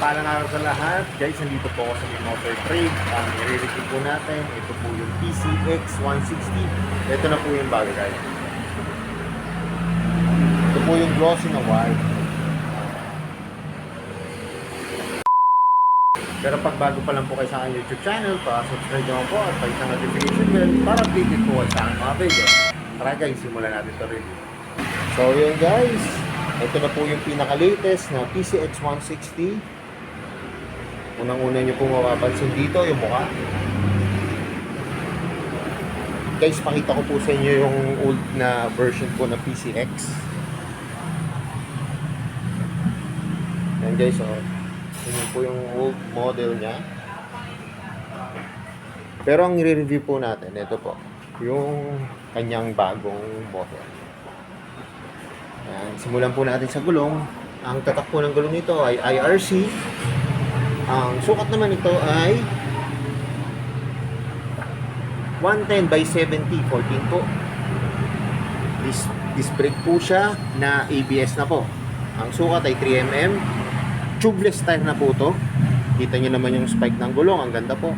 Mapagpalang araw sa lahat. Guys, nandito po ako sa Motor Trade. Ang i-review po natin, ito po yung PCX 160. Ito na po yung bago, guys. Ito po yung glossy na white. Pero pag bago pa lang po kayo sa aking YouTube channel, pa-subscribe naman po at pahit ang notification bell para updated po kayo sa aking mga video. Tara guys, simulan natin ito review. So yun guys, ito na po yung pinaka-latest na PCX 160. Unang-una nyo pong mapapansin dito yung mukha. Guys, pakita ko po sa inyo yung old na version po ng PCX. Yan guys, oh. Yan po yung old model niya. Pero ang i-review po natin, ito po, yung kanyang bagong model. Yan, simulan po natin sa gulong. Ang tatak po ng gulong nito ay IRC. Ang sukat naman ito ay 110 by 70, 14 po. Disc brake po siya na ABS na po. Ang sukat ay 3mm. Tubeless tire na po to. Kita nyo naman yung spike ng gulong. Ang ganda po.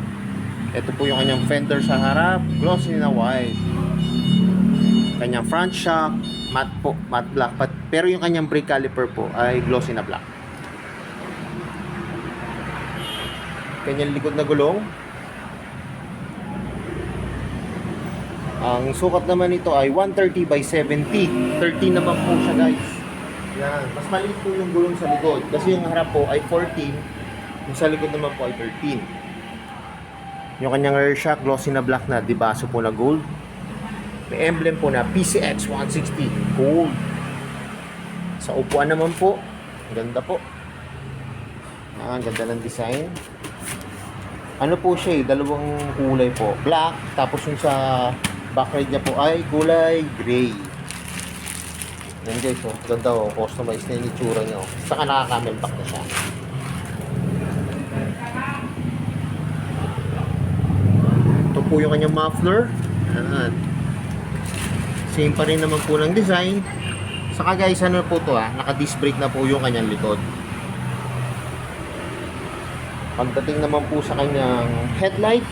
Ito po yung kanyang fender sa harap. Glossy na white. Kanyang front shock. Matte po. Matte black. Pero yung kanyang brake caliper po ay glossy na black. Kanyang likod na gulong. Ang sukat naman nito ay 130 by 70. 13 naman po siya guys. Yan. Mas maliit po yung gulong sa likod. Kasi yung harap po ay 14. Yung sa likod naman po ay 13. Yung kanyang rear shock, glossy na black na dibaso po na gold. May emblem po na PCX 160 gold. Sa upuan naman po, ganda po. Ang ganda ng design. Ano po siya eh, dalawang kulay po. Black, tapos yung sa backride niya po ay kulay gray. Yan guys, oh. Ganda oh, customized na yung itsura niya. Oh. Saka nakaka-camel back na siya. Ito po yung kanyang muffler. Yan. Same pa rin naman po ng design. Saka guys, ano po to naka-disc brake na po yung kanyang likod. Pagdating naman po sa kanyang headlight,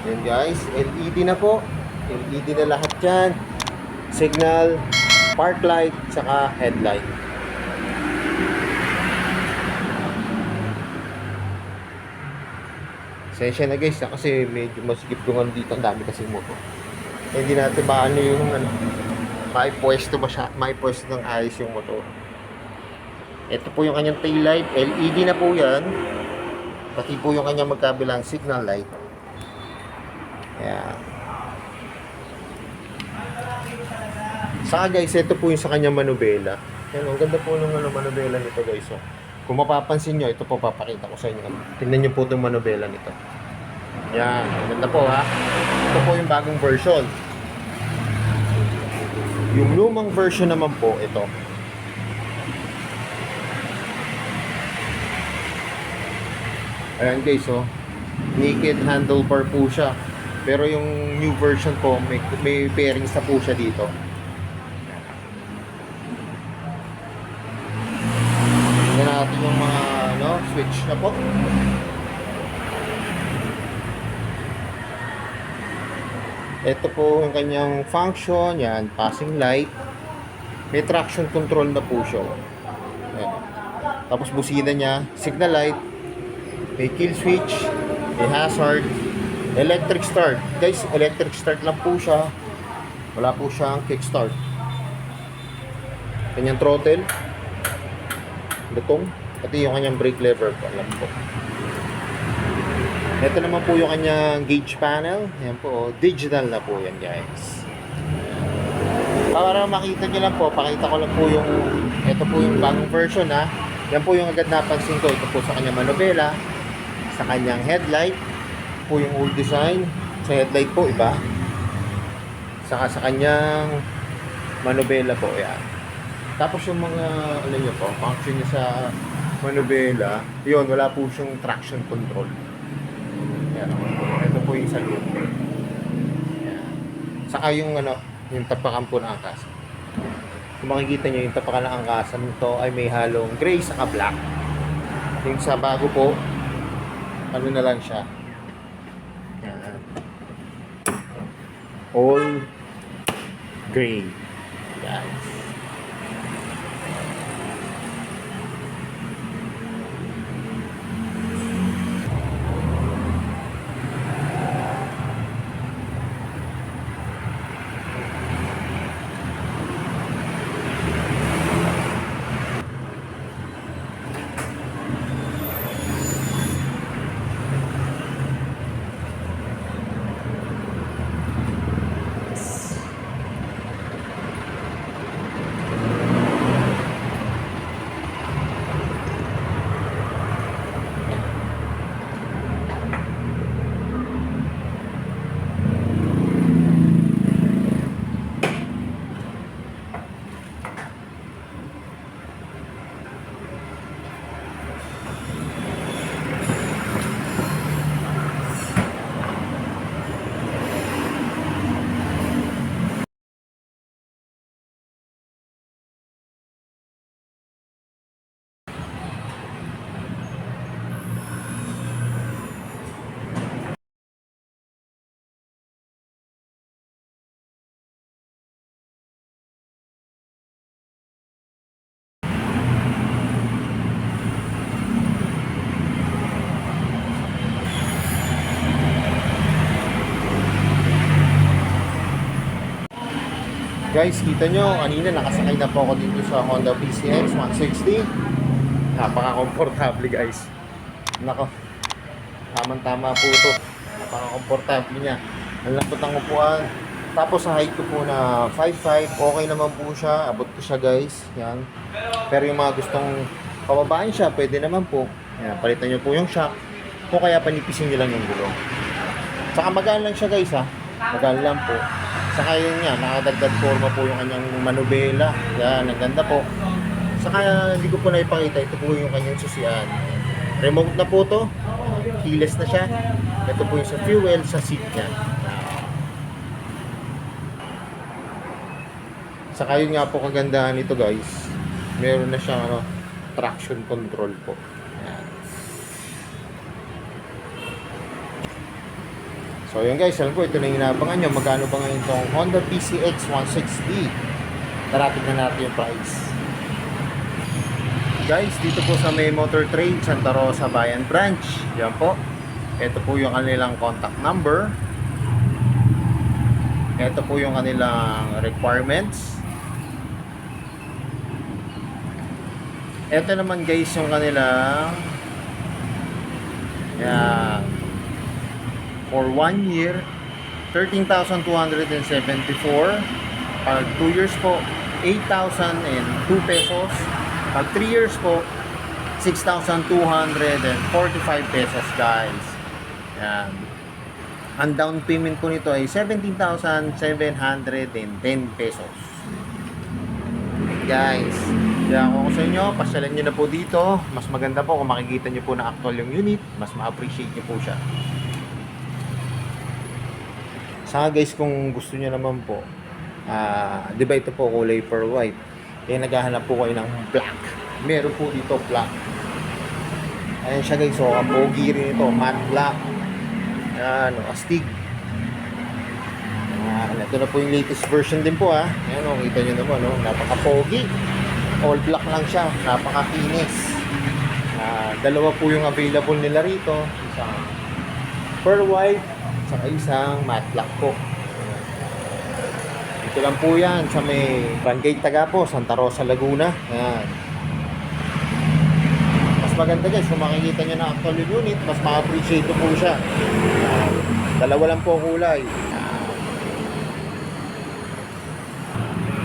yan guys, LED na po. LED na lahat yan. Signal, park light, saka headlight. Session na guys, kasi medyo masigip yung dito. Ang dami kasi mo to. Hindi natin maano yung maipwesto ng ayos yung motor. Ito po yung kanyang tail light. LED na po yan. Pati po yung kanyang magkabilang signal light. Ayan. Saka guys, ito po yung sa kanyang manubela. Ayan, ang ganda po ng manubela nito guys. So, kung mapapansin nyo, ito po papakita ko sa inyo. Tingnan nyo po itong manubela nito. Ayan, ang ganda po Ito po yung bagong version. Yung lumang version naman po, ito. Ayan guys, naked handlebar po siya. Pero yung new version po, may bearings na po siya dito. Tingnan natin yung mga switch na po. Ito po yung kanyang function. Yan, passing light. May traction control na po siya. Ayan. Tapos busina niya, signal light. May kill switch, may hazard, electric start. Guys, electric start lang po siya. Wala po siyang kickstart. Kanyang throttle. Lutong. Pati yung kanyang brake lever po. Alam po. Ito naman po yung kanyang gauge panel. Ayan po. Digital na po yan guys. Para makita nyo lang po, pakita ko lang po yung ito po yung bagong version Yan po yung agad napansin ko. Ito po sa kanyang manubela. Sa kanyang headlight po yung old design. Sa headlight po iba. Saka sa kanyang manubela po yan. Tapos yung mga ano nyo po, function niya sa manubela, yun, wala po siyang traction control. Yan. Ito po yung sa loob. Yan. Saka yung yung tapakan po ng angkas. Kung makikita nyo, yung tapakan ng angkasan nito ay may halong gray saka black. Yung sa bago po, ano na lang siya. Yan. All gray. Yan. Guys, kita nyo, kanina nakasakay na po ako dito sa Honda PCX 160. Napaka-komportable guys. Nako, tamang-tama po ito. Napaka-komportable niya. Ang lambot ng upuan. Tapos sa height ko po na 5'5", okay naman po siya. Abot ko siya guys. Yan. Pero yung mga gustong pababaan siya, pwede naman po. Yan, palitan nyo po yung shock. O kaya panipisin nyo lang yung gulong. Saka magaan lang siya guys ha. Magaan lang po. Saka yun nga, nakadagdag forma po yung kanyang manubela. Yan, ang ganda po. Saka hindi ko po naipakita, ito po yung kanyang susian. Remote na po to. Keyless na siya. Ito po yung sa fuel, sa seat niya. Saka yun nga po kagandahan nito guys. Meron na siyang traction control po. Yan. So yun guys, alam ko ito na yung inabangan nyo. Magkano ba ngayon itong Honda PCX 160? Tarating na natin yung price. Guys, dito po sa May Motor Trade, Santa Rosa Bayan Branch. Yan po. Ito po yung kanilang contact number. Ito po yung kanilang requirements. Ito naman guys yung kanilang yan. For 1 year, 13,274. Pag 2 years po, 8,002 pesos. Pag 3 years po, 6,245 pesos guys. Yan. Ang down payment ko nito ay 17,710 pesos. Guys, kaya ako sa inyo, pasyalan nyo na po dito. Mas maganda po kung makikita nyo po na actual yung unit, mas ma-appreciate nyo po siya. Saka guys, kung gusto niyo naman po, di ba ito po kulay pearl white, eh naghahanap po kayo ng black. Meron po dito black. Ayan siya guys, so ang pogi rin ito, matte black. Ayan, astig. Ito na po yung latest version din po ha. Ayan, kita nyo naman, napaka-pogi. All black lang siya, napaka-kinis. Dalawa po yung available nila rito. Isang pearl white, saka isang matte black po. Ito lang po yan sa may Barangay Tagapo, Santa Rosa, Laguna. Ayan. Mas maganda guys, kung makikita nyo na actual unit, mas ma-appreciate po siya. Dalawa lang po kulay.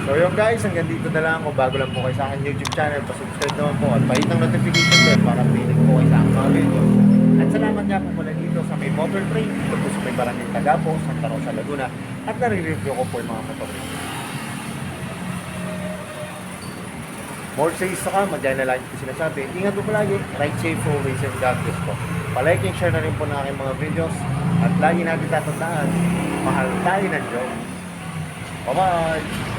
So yun guys, hanggang dito na lang. Kung bago lang po kayo sa akin YouTube channel, pasubscribe naman po at pahit ng notification bell para pinig po kayo sa aking mga video. At salamat nga po mula dito sa may Motor Trade, dito po sa may Barangay Tagapo, Santa Rosa, Laguna, at nare-review ko po yung mga motor. More says ka, madyan na lang ito sinasabi. Ingat po palagi, ride safe, always, and God bless po. Palike and share na rin po na aking mga videos. At lagi natin tatandaan, mahal tayo ng Diyos. Bye-bye!